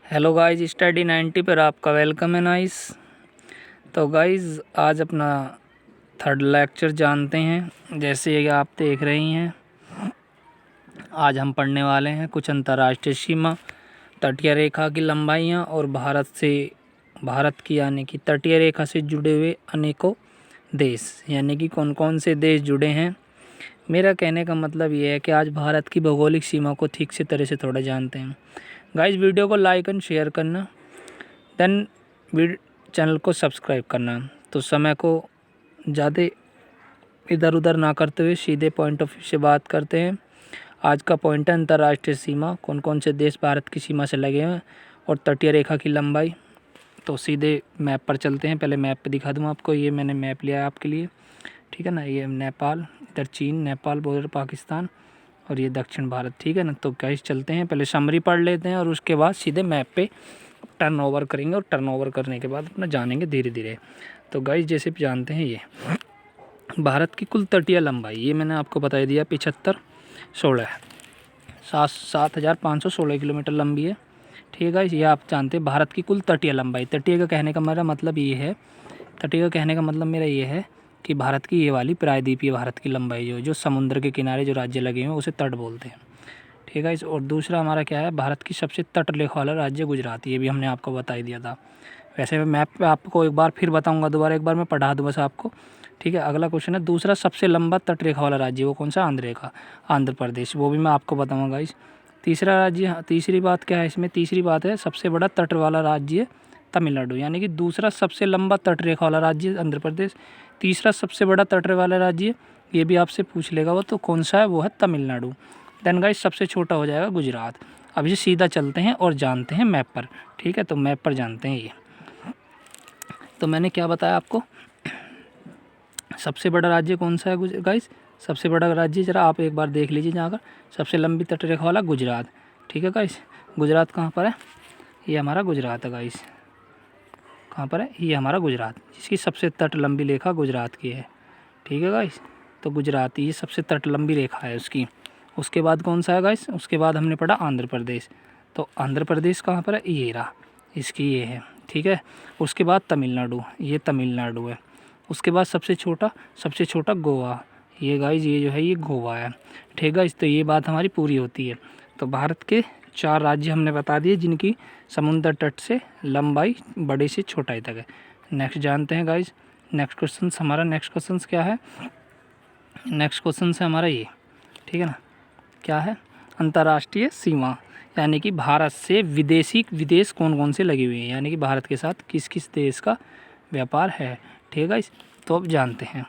Hello guys, study 90 पर आपका welcome है नाइस। तो गाइज आज अपना थर्ड लेक्चर जानते हैं। जैसे कि आप देख रही हैं, आज हम पढ़ने वाले हैं कुछ अंतर्राष्ट्रीय सीमा, तटीय रेखा की लंबाइयाँ और भारत की यानी कि तटीय रेखा से जुड़े हुए अनेकों देश, यानी कि कौन कौन से देश जुड़े हैं। मेरा कहने का मतलब ये है कि आज भारत की भौगोलिक सीमा को ठीक से तरह से थोड़ा जानते हैं। गाइज वीडियो को लाइक एंड शेयर करना, देन चैनल को सब्सक्राइब करना। तो समय को ज़्यादा इधर उधर ना करते हुए सीधे पॉइंट ऑफ व्यू से बात करते हैं। आज का पॉइंट है अंतर्राष्ट्रीय सीमा, कौन कौन से देश भारत की सीमा से लगे हैं और तटीय रेखा की लंबाई। तो सीधे मैप पर चलते हैं। पहले मैप पे दिखा दूँ आपको। ये मैंने मैप लिया है आपके लिए, ठीक है ना। ये नेपाल, इधर चीन, नेपाल बॉर्डर पाकिस्तान, और ये दक्षिण भारत, ठीक है ना। तो गाइस चलते हैं, पहले समरी पढ़ लेते हैं और उसके बाद सीधे मैप पे टर्न ओवर करेंगे, और टर्न ओवर करने के बाद अपना जानेंगे धीरे धीरे। तो गाइस जैसे जानते हैं, ये भारत की कुल तटीय लंबाई, ये मैंने आपको बता दिया 7,516 किलोमीटर लंबी है, ठीक है गाइस। ये आप जानते हैं भारत की कुल तटीय लंबाई। तटीय का कहने का मेरा मतलब ये है, तटीय का कहने का मतलब मेरा ये है कि भारत की ये वाली प्रायद्वीपीय भारत की लंबाई जो समुद्र के किनारे जो राज्य लगे हुए हैं उसे तट बोलते हैं, ठीक है। और दूसरा हमारा क्या है, भारत की सबसे तट रेखा वाला राज्य गुजरात, ये भी हमने आपको बता ही दिया था। वैसे मैं मैप पे आपको एक बार फिर बताऊंगा, दोबारा एक बार मैं पढ़ा दूँ बस आपको, ठीक है। अगला क्वेश्चन है, दूसरा सबसे लंबा तट रेखा वाला राज्य वो कौन सा, आंध्र प्रदेश, वो भी मैं आपको बताऊँगा इस। तीसरा राज्य, तीसरी बात क्या है इसमें, तीसरी बात है सबसे बड़ा तट वाला राज्य तमिलनाडु, यानी कि दूसरा सबसे लंबा तट रेखा वाला राज्य आंध्र प्रदेश, तीसरा सबसे बड़ा तट वाला राज्य, ये भी आपसे पूछ लेगा वो, तो कौन सा है, वो है तमिलनाडु। देन गाइस सबसे छोटा हो जाएगा गुजरात। अब ये सीधा चलते हैं और जानते हैं मैप पर, ठीक है। तो मैप पर जानते हैं ये। तो मैंने क्या बताया आपको, सबसे बड़ा राज्य कौन सा है गाइस, सबसे बड़ा राज्य जरा आप एक बार देख लीजिए जहाँ का, सबसे लंबी तटरेखा वाला गुजरात, ठीक है गाइस। गुजरात कहाँ पर है, ये हमारा गुजरात है गाइस। कहाँ पर है, ये हमारा गुजरात, जिसकी सबसे तट लंबी रेखा गुजरात की है, ठीक है गाइस। तो गुजरात ये सबसे तट लंबी रेखा है उसकी। उसके बाद कौन सा है गाइस, उसके बाद हमने पढ़ा आंध्र प्रदेश। तो आंध्र प्रदेश कहाँ पर है, ये रहा, इसकी ये है, ठीक है। उसके बाद तमिलनाडु, ये तमिलनाडु है। उसके बाद सबसे छोटा गोवा, ये गाइस ये जो है ये गोवा है, ठीक है गाइस। तो ये बात हमारी पूरी होती है। तो भारत के 4 राज्य हमने बता दिए जिनकी समुद्र तट से लंबाई बड़े से छोटाई तक है। नेक्स्ट जानते हैं गाइस, नेक्स्ट क्वेश्चन क्या है, नेक्स्ट क्वेश्चन है हमारा ये, ठीक है ना। क्या है, अंतर्राष्ट्रीय सीमा, यानी कि भारत से विदेश कौन कौन से लगे हुए हैं, यानी कि भारत के साथ किस किस देश का व्यापार है, ठीक है गाइस। तो अब जानते हैं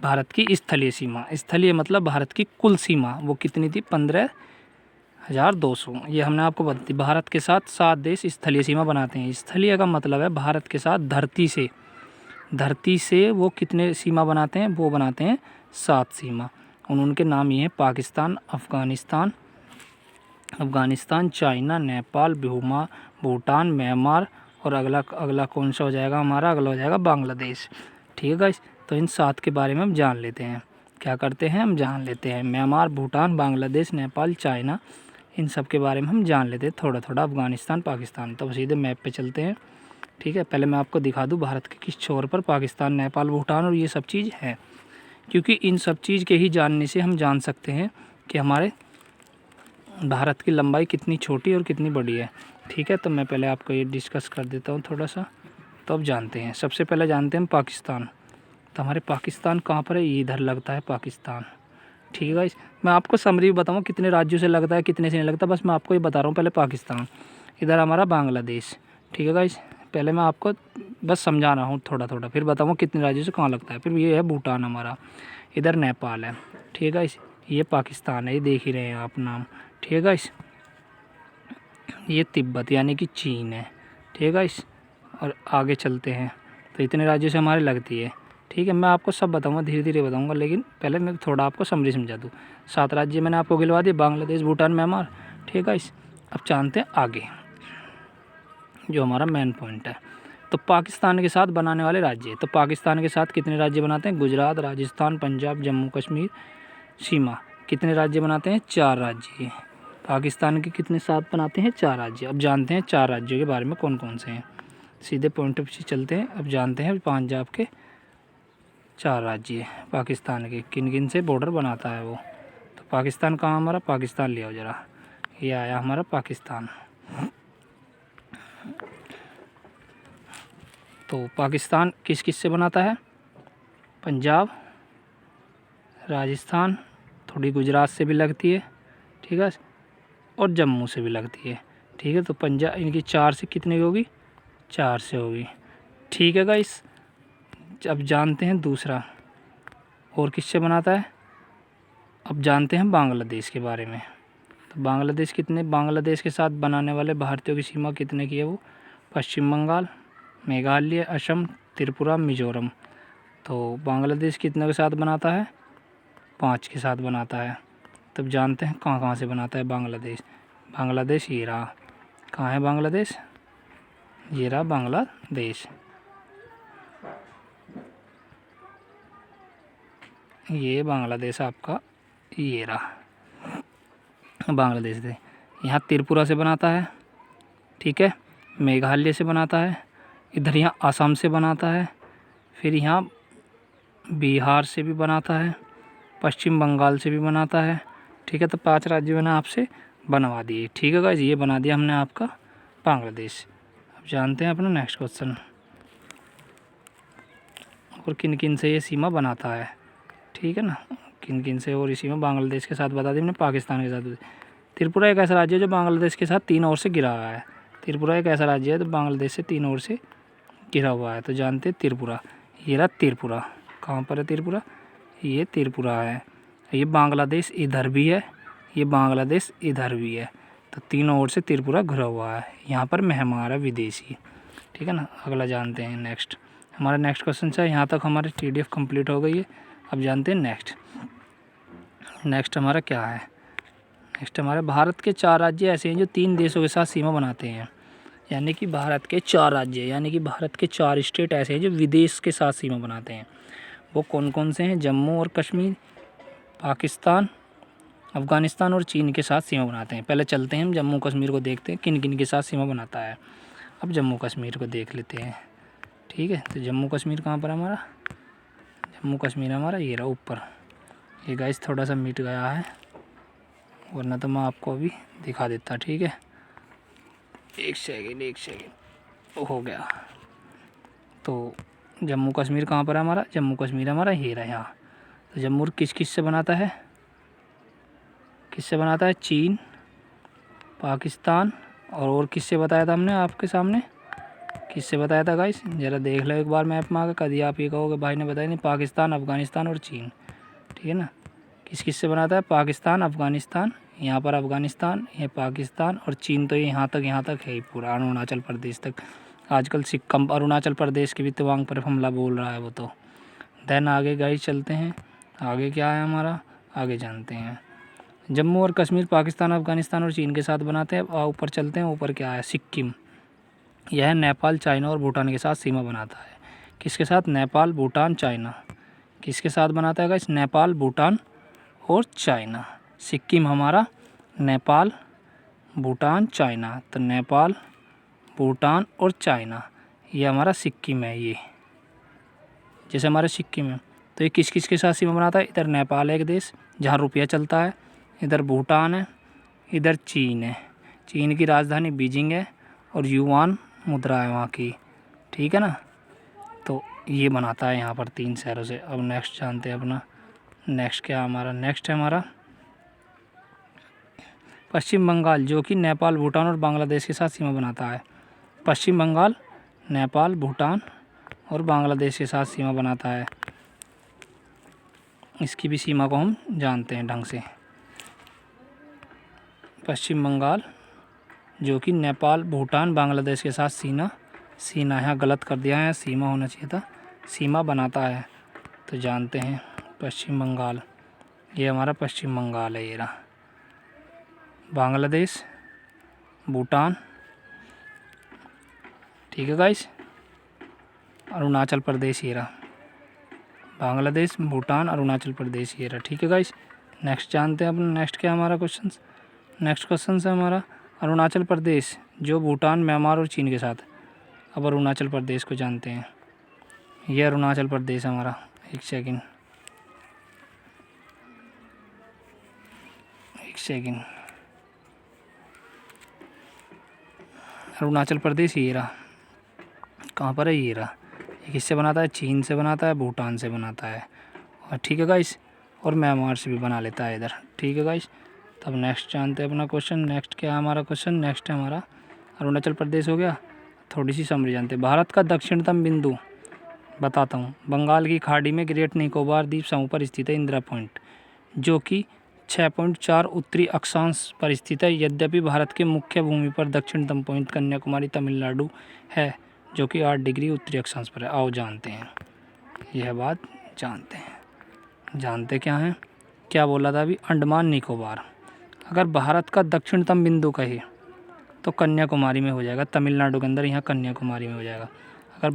भारत की स्थलीय सीमा, स्थलीय मतलब भारत की कुल सीमा वो कितनी थी, 15,200। ये हमने आपको बता दी। भारत के साथ 7 देश स्थलीय सीमा बनाते हैं। स्थलीय का मतलब है भारत के साथ धरती से वो कितने सीमा बनाते हैं, वो बनाते हैं 7 सीमा। उनके नाम ये हैं, पाकिस्तान, अफ़गानिस्तान, चाइना, नेपाल, भूटान, म्यांमार, और अगला कौन सा हो जाएगा हमारा, अगला हो जाएगा बांग्लादेश, ठीक है गाइस। तो इन 7 के बारे में हम जान लेते हैं। क्या करते हैं, हम जान लेते हैं म्यांमार, भूटान, बांग्लादेश, नेपाल, चाइना, इन सब के बारे में हम जान लेते हैं थोड़ा थोड़ा, अफ़गानिस्तान, पाकिस्तान। तो सीधे मैप पे चलते हैं, ठीक है। पहले मैं आपको दिखा दूँ भारत के किस छोर पर पाकिस्तान, नेपाल, भूटान और ये सब चीज़ है, क्योंकि इन सब चीज़ के ही जानने से हम जान सकते हैं कि हमारे भारत की लंबाई कितनी छोटी और कितनी बड़ी है, ठीक है। तो मैं पहले आपको ये डिस्कस कर देता हूँ थोड़ा सा, तो अब जानते हैं। सबसे पहले जानते हैं हम पाकिस्तान। तो हमारे पाकिस्तान कहाँ पर है, ये इधर लगता है पाकिस्तान, ठीक है गाइस। मैं आपको समरी बताऊँ कितने राज्यों से लगता है कितने से नहीं लगता, बस मैं आपको ये बता रहा हूँ। पहले पाकिस्तान, इधर हमारा बांग्लादेश, ठीक है गाइस। पहले मैं आपको बस समझा रहा हूँ थोड़ा थोड़ा, फिर बताऊँगा कितने राज्यों से कहाँ लगता है। फिर ये है भूटान हमारा, इधर नेपाल है, ठीक है गाइस। ये पाकिस्तान है, ये देख ही रहे हैं आप नाम, ठीक है गाइस। ये तिब्बत यानी कि चीन है, ठीक है गाइस। और आगे चलते हैं, तो इतने राज्यों से हमारे लगती है, ठीक है। मैं आपको सब बताऊंगा, धीरे धीरे बताऊंगा, लेकिन पहले मैं थोड़ा आपको समरी समझा दूँ। 7 राज्य मैंने आपको गिलवा दिए, बांग्लादेश, भूटान, म्यांमार, ठीक है गाइस। अब जानते हैं आगे जो हमारा मेन पॉइंट है। तो पाकिस्तान के साथ बनाने वाले राज्य, तो पाकिस्तान के साथ कितने राज्य बनाते हैं, गुजरात, राजस्थान, पंजाब, जम्मू कश्मीर, सीमा, कितने राज्य बनाते हैं, 4 राज्य, पाकिस्तान के कितने साथ बनाते हैं? 4 राज्य। अब जानते हैं 4 राज्यों के बारे में कौन कौन से हैं। सीधे पॉइंट पे चलते हैं। अब जानते हैं पंजाब के 4 राज्य पाकिस्तान के किन किन से बॉर्डर बनाता है वो। तो पाकिस्तान कहाँ हमारा? पाकिस्तान ले आओ ज़रा, ये आया हमारा पाकिस्तान। तो पाकिस्तान किस किस से बनाता है? पंजाब, राजस्थान, थोड़ी गुजरात से भी लगती है, ठीक है, और जम्मू से भी लगती है, ठीक है। तो पंजाब इनकी 4 से कितनी होगी? 4 से होगी, ठीक है गाइस। अब जानते हैं दूसरा और किससे बनाता है। अब जानते हैं बांग्लादेश के बारे में। तो बांग्लादेश के साथ बनाने वाले भारतीयों की सीमा कितने की है वो? पश्चिम बंगाल, मेघालय, असम, त्रिपुरा, मिजोरम। तो बांग्लादेश कितने के साथ बनाता है? 5 के साथ बनाता है। तब जानते हैं कहाँ कहाँ से बनाता है बांग्लादेश। बांग्लादेश ये रहा, कहाँ है बांग्लादेश? ये रहा बांग्लादेश, ये बांग्लादेश आपका ये रहा बांग्लादेश से। यहाँ त्रिपुरा से बनाता है, ठीक है, मेघालय से बनाता है, इधर यहाँ असम से बनाता है, फिर यहाँ बिहार से भी बनाता है, पश्चिम बंगाल से भी बनाता है, ठीक है। तो 5 राज्य मैंने आपसे बनवा दिए, ठीक है गाइस। ये बना दिया हमने आपका बांग्लादेश। अब जानते हैं अपना नेक्स्ट क्वेश्चन, और किन किन से ये सीमा बनाता है, ठीक है ना, किन किन से। और इसी में बांग्लादेश के साथ बता दी हमने, पाकिस्तान के साथ। त्रिपुरा एक ऐसा राज्य है जो बांग्लादेश के साथ 3 ओर से घिरा हुआ है। त्रिपुरा एक ऐसा राज्य है जो बांग्लादेश से 3 ओर से घिरा हुआ है। तो जानते हैं त्रिपुरा, ये रहा त्रिपुरा, कहाँ पर है त्रिपुरा? ये त्रिपुरा है। ये बांग्लादेश इधर भी है, ये बांग्लादेश इधर भी है, तो 3 ओर से त्रिपुरा घिरा हुआ है। यहाँ पर मेहमान है विदेशी, ठीक है ना। अगला जानते हैं नेक्स्ट, हमारा नेक्स्ट क्वेश्चन है। यहाँ तक हमारी TDF कंप्लीट हो गई है। अब जानते हैं नेक्स्ट हमारा क्या है। नेक्स्ट हमारे भारत के 4 राज्य ऐसे हैं जो 3 देशों के साथ सीमा बनाते हैं। यानी कि भारत के 4 राज्य, यानी कि भारत के 4 स्टेट ऐसे हैं जो विदेश के साथ सीमा बनाते हैं। वो कौन कौन से हैं? जम्मू और कश्मीर, पाकिस्तान, अफ़गानिस्तान और चीन के साथ सीमा बनाते हैं। पहले चलते हैं हम जम्मू कश्मीर को देखते हैं किन किन के साथ सीमा बनाता है। अब जम्मू कश्मीर को देख लेते हैं, ठीक है। तो जम्मू कश्मीर कहाँ पर हमारा? जम्मू कश्मीर हमारा ये रहा ऊपर। ये गाइस थोड़ा सा मिट गया है, वरना तो मैं आपको अभी दिखा देता, ठीक है। एक सेकेंड हो गया। तो जम्मू कश्मीर कहाँ पर है हमारा? जम्मू कश्मीर हमारा ये रहा यहाँ। तो जम्मू किस किस से बनाता है? किससे बनाता है? चीन, पाकिस्तान, और किससे बताया था हमने आपके सामने? किससे बताया था गाइस? ज़रा देख लो एक बार मैप में आकर, कभी आप ये कहोगे भाई ने बताया नहीं। पाकिस्तान, अफ़गानिस्तान और चीन, ठीक है ना। किस किस से बनाता है? पाकिस्तान, अफ़गानिस्तान, यहाँ पर अफ़गानिस्तान, ये पाकिस्तान, और चीन तो यहाँ तक है ही पूरा, अरुणाचल प्रदेश तक। आजकल सिक्किम, अरुणाचल प्रदेश के भी तवांग पर हमला बोल रहा है वो तो। देन आगे गाइस चलते हैं, आगे क्या है हमारा, आगे जानते हैं। जम्मू और कश्मीर पाकिस्तान, अफ़गानिस्तान और चीन के साथ बनाते हैं। ऊपर चलते हैं, ऊपर क्या है? सिक्किम। यह नेपाल, चाइना और भूटान के साथ सीमा बनाता है। किसके साथ? नेपाल, भूटान, चाइना। किसके साथ बनाता है गाइस? नेपाल, भूटान और चाइना। सिक्किम हमारा नेपाल, भूटान, चाइना। तो नेपाल, भूटान और चाइना, ये हमारा सिक्किम है। ये जैसे हमारा सिक्किम है, तो ये किस किस के साथ सीमा बनाता है? इधर नेपाल है एक देश जहाँ रुपया चलता है, इधर भूटान है, इधर चीन है। चीन की राजधानी बीजिंग है और युआन मुद्रा है वहाँ की, ठीक है ना। तो ये बनाता है यहाँ पर 3 शहरों से। अब नेक्स्ट जानते हैं अपना नेक्स्ट क्या हमारा। नेक्स्ट है हमारा पश्चिम बंगाल, जो कि नेपाल, भूटान और बांग्लादेश के साथ सीमा बनाता है। पश्चिम बंगाल नेपाल, भूटान और बांग्लादेश के साथ सीमा बनाता है। इसकी भी सीमा को हम जानते हैं ढंग से। पश्चिम बंगाल जो कि नेपाल, भूटान, बांग्लादेश के साथ सीना यहाँ गलत कर दिया है, सीमा होना चाहिए था, सीमा बनाता है। तो जानते हैं पश्चिम बंगाल, ये हमारा पश्चिम बंगाल है। ये रहा बांग्लादेश, भूटान, ठीक है गाइस, अरुणाचल प्रदेश ये रहा। बांग्लादेश, भूटान, अरुणाचल प्रदेश ये रहा, ठीक है गाइस। नेक्स्ट जानते हैं अपना नेक्स्ट क्या हमारा क्वेश्चन। नेक्स्ट क्वेश्चन है हमारा अरुणाचल प्रदेश जो भूटान, म्यांमार और चीन के साथ। अब अरुणाचल प्रदेश को जानते हैं। ये अरुणाचल प्रदेश हमारा, एक सेकंड अरुणाचल प्रदेश ये रहा। कहाँ पर है? ये रहा। ये किससे बनाता है? चीन से बनाता है, भूटान से बनाता है, और ठीक है गाइस, और म्यांमार से भी बना लेता है इधर। ठीक है गाइस, तब नेक्स्ट जानते हैं अपना क्वेश्चन। नेक्स्ट क्या है हमारा क्वेश्चन? नेक्स्ट है हमारा अरुणाचल प्रदेश हो गया। थोड़ी सी समरी जानते हैं। भारत का दक्षिणतम बिंदु बताता हूँ। बंगाल की खाड़ी में ग्रेट निकोबार द्वीप समूह पर स्थित है इंदिरा पॉइंट, जो कि 6.4 उत्तरी अक्षांश पर स्थित है। यद्यपि भारत के मुख्य भूमि पर दक्षिणतम पॉइंट कन्याकुमारी तमिलनाडु है, जो कि 8 डिग्री उत्तरी अक्षांश पर है। आओ जानते हैं, यह बात जानते हैं। जानते क्या हैं? क्या बोला था अभी? अंडमान निकोबार। अगर भारत का दक्षिणतम बिंदु कहे तो कन्याकुमारी में हो जाएगा, तमिलनाडु के अंदर, यहाँ कन्याकुमारी में हो जाएगा। अगर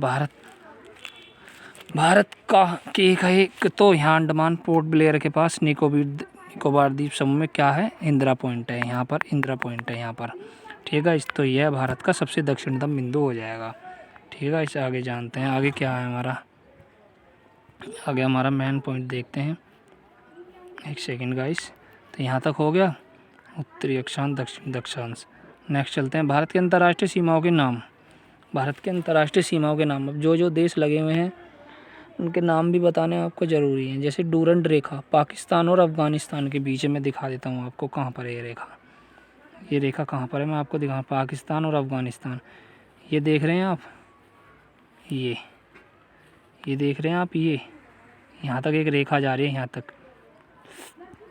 भारत का के कहे तो यहाँ अंडमान पोर्ट ब्लेयर के पास निकोबार द्वीप समूह में क्या है? इंदिरा पॉइंट है। यहाँ पर इंदिरा पॉइंट है यहाँ पर। ठीक है, तो यह भारत का सबसे दक्षिणतम बिंदु हो जाएगा। ठीक है, इसे आगे जानते हैं। आगे क्या है हमारा? आगे हमारा मेन पॉइंट देखते हैं। एक सेकंड गाइस, तो यहाँ तक हो गया उत्तरी अक्षांश, दक्षिण अक्षांश। नेक्स्ट चलते हैं। भारत के अंतर्राष्ट्रीय सीमाओं के नाम। भारत के अंतर्राष्ट्रीय सीमाओं के नाम, अब जो देश लगे हुए हैं उनके नाम भी बताने आपको ज़रूरी है। जैसे डूरंड रेखा पाकिस्तान और अफ़गानिस्तान के बीच में दिखा देता हूँ आपको। कहाँ पर है ये रेखा? ये रेखा कहाँ पर है मैं आपको दिखा। पाकिस्तान और अफ़गानिस्तान, ये देख रहे हैं आप, ये देख रहे हैं आप, ये यहाँ तक एक रेखा जा रही है, यहाँ तक।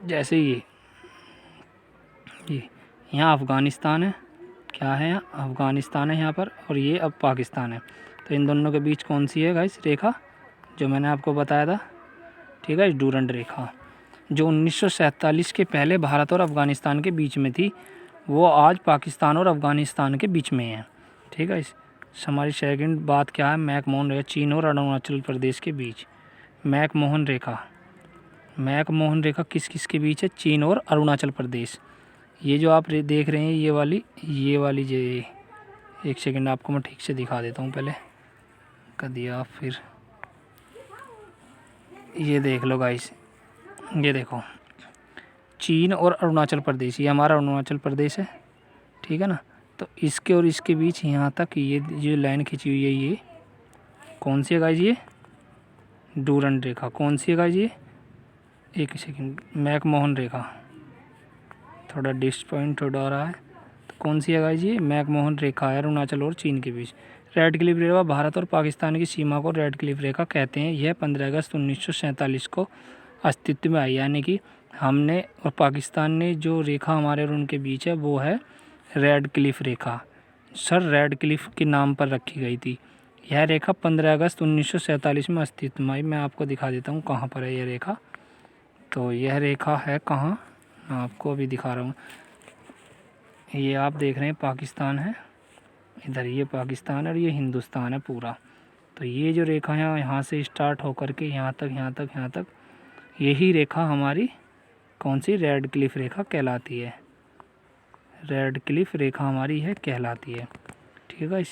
जैसे ये यहाँ अफ़गानिस्तान है, क्या है? अफ़गानिस्तान है यहाँ पर, और ये अब पाकिस्तान है। तो इन दोनों के बीच कौन सी है गाइस रेखा? जो मैंने आपको बताया था। ठीक है, डूरंड रेखा, जो 1947 के पहले भारत और अफ़गानिस्तान के बीच में थी, वो आज पाकिस्तान और अफ़गानिस्तान के बीच में है। ठीक है, हमारी सेकंड बात क्या है? मैकमोहन रेखा, चीन और अरुणाचल प्रदेश के बीच। मैकमोहन रेखा किस किस के बीच है? चीन और अरुणाचल प्रदेश। ये जो आप देख रहे हैं, ये वाली जो, एक सेकंड आपको मैं ठीक से दिखा देता हूँ। पहले कर दिया, फिर ये देख लो गाइस, ये देखो चीन और अरुणाचल प्रदेश, ये हमारा अरुणाचल प्रदेश है। ठीक है ना, तो इसके और इसके बीच यहाँ तक ये जो लाइन खींची हुई है, ये कौन सी है गाइस? ये डूरंड रेखा। कौन सी है गाइस? ये एक सेकंड, मैकमोहन रेखा। थोड़ा डिस्पॉइंट हो रहा है, तो कौन सी है गाइस? ये मैकमोहन रेखा है अरुणाचल और चीन के बीच। रेड क्लिफ रेखा भारत और पाकिस्तान की सीमा को रेड क्लिफ रेखा कहते हैं। यह 15 अगस्त 1947 को अस्तित्व में आई, यानी कि हमने और पाकिस्तान ने जो रेखा हमारे और उनके बीच है वो है रेड क्लिफ रेखा। सर रेड क्लिफ के नाम पर रखी गई थी। यह रेखा 15 अगस्त 1947 में अस्तित्व में आई। मैं आपको दिखा देता हूँ कहाँ पर है यह रेखा। तो यह रेखा है कहाँ, मैं आपको अभी दिखा रहा हूँ। ये आप देख रहे हैं पाकिस्तान है इधर, ये पाकिस्तान है और ये हिंदुस्तान है पूरा। तो ये जो रेखा है यहाँ से स्टार्ट होकर के यहाँ तक, यही रेखा हमारी कौन सी? रेड क्लिफ रेखा कहलाती है। रेड क्लिफ रेखा हमारी है कहलाती है। ठीक है,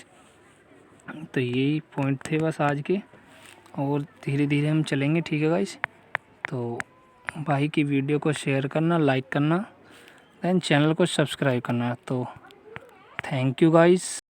तो यही पॉइंट थे बस आज के, और धीरे धीरे हम चलेंगे। ठीक है गाइस, तो भाई की वीडियो को शेयर करना, लाइक करना, देन चैनल को सब्सक्राइब करना। तो थैंक यू गाइस।